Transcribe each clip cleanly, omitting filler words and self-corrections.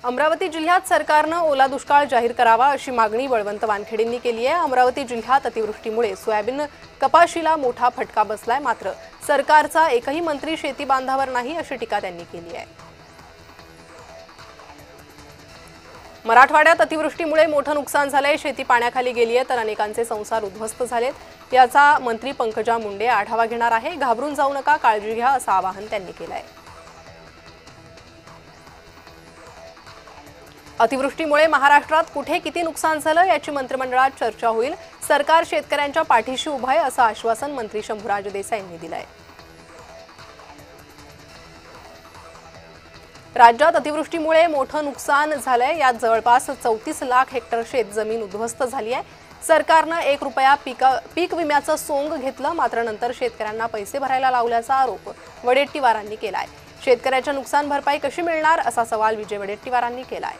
अमरावती जिल्ह्यात सरकारनं ओला दुष्काळ जाहीर करावा अशी मागणी बळवंत वानखेडेंनी केली आहे। अमरावती जिल्ह्यात अतिवृष्टीमुळे सोयाबीन कपाशीला मोठा फटका बसलाय, मात्र सरकारचा एकही मंत्री शेती बांधावर नाही अशी टीका त्यांनी केली आहे। मराठवाड्यात अतिवृष्टीमुळे मोठं नुकसान झालंय, शेती पाण्याखाली गेली आहे तर अनेकांचे संसार उद्ध्वस्त झालेत। याचा मंत्री पंकजा मुंडे आढावा घेणार आहे। घाबरून जाऊ नका, काळजी घ्या असं आवाहन त्यांनी केलं आहे। अतिवृष्टीमुळे महाराष्ट्रात कुठे किती नुकसान झालं याची मंत्रिमंडळात चर्चा होईल। सरकार शेतकऱ्यांच्या पाठीशी उभं आहे असं आश्वासन मंत्री शंभूराज देसाई यांनी दिलं आहे। राज्यात अतिवृष्टीमुळे मोठं नुकसान झालंय, यात जवळपास 34 लाख हेक्टर शेत जमीन उद्ध्वस्त झाली आहे। सरकारनं 1 रुपया पीक विम्याचं सोंग घेतलं, मात्र नंतर शेतकऱ्यांना पैसे भरायला लावल्याचा आरोप वडेट्टीवारांनी केलाय। शेतकऱ्याच्या नुकसान भरपाई कशी मिळणार असा सवाल विजय वडेट्टीवारांनी केलाय।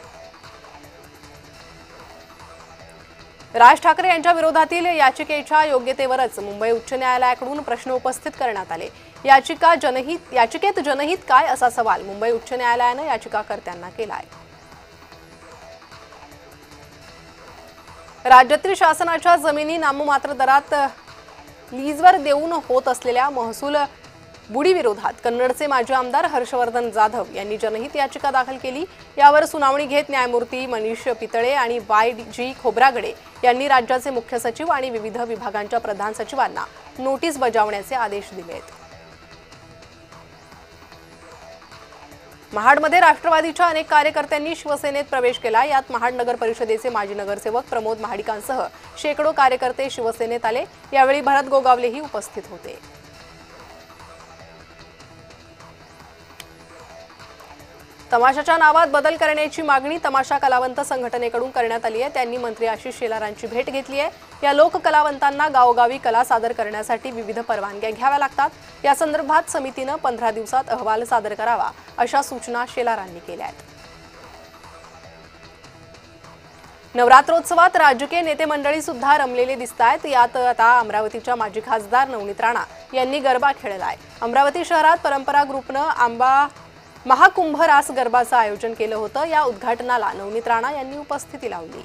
राज ठाकरे यांच्या विरोधातील याचिकेच्या योग्यतेवरच मुंबई उच्च न्यायालयाकडून प्रश्न उपस्थित करण्यात आले। याचिकेत जनहित काय असा सवाल मुंबई उच्च न्यायालयाने याचिकाकर्त्यांना केलाय। राज्यातील शासनाच्या जमिनी नाममात्र दरात लीजवर देऊन होत असलेल्या महसूल बुडीविरोधात कन्नडचे माजी आमदार हर्षवर्धन जाधव यांनी जनहित याचिका दाखल केली। यावर सुनावणी घेत न्यायमूर्ती मनीष पितळे आणि वाय.जी. खोब्रागडे यांनी राज्याचे मुख्य सचिव आणि विविध विभागांच्या प्रधान सचिवांना नोटीस बजावण्याचे आदेश दिले आहेत। महाडमध्ये राष्ट्रवादीच्या अनेक कार्यकर्त्यांनी शिवसेनेत प्रवेश केला। यात महाड नगर परिषदेचे माजी नगरसेवक प्रमोद महाडिकांसह शेकडो कार्यकर्ते शिवसेनेत आले। यावेळी भरत गोगावलेही उपस्थित होते। तमाशाच्या नावात बदल करण्याची मागणी तमाशा कलावंत संघटनेकडून करण्यात आली आहे। त्यांनी मंत्री आशिष शेलारांची भेट घेतली आहे। या लोक कलावंतांना गावोगावी कला सादर करण्यासाठी विविध परवानग्या घ्याव्या लागतात। या संदर्भात समितीने 15 दिवसात अहवाल सादर करावा अशा सूचना शेलारांनी केल्या आहेत। नवरात्रोत्सवात राजकीय नेते मंडळी सुद्धा रमलेले दिसतात। यात आता अमरावतीच्या माजी खासदार नवनीत राणा यांनी गरबा खेळलाय। अमरावती शहरात परंपरा ग्रुपनं आंबा महाकुंभ रास गरबाचं आयोजन केलं होतं। या उद्घाटनाला नवनीत राणा यांनी उपस्थिती लावली।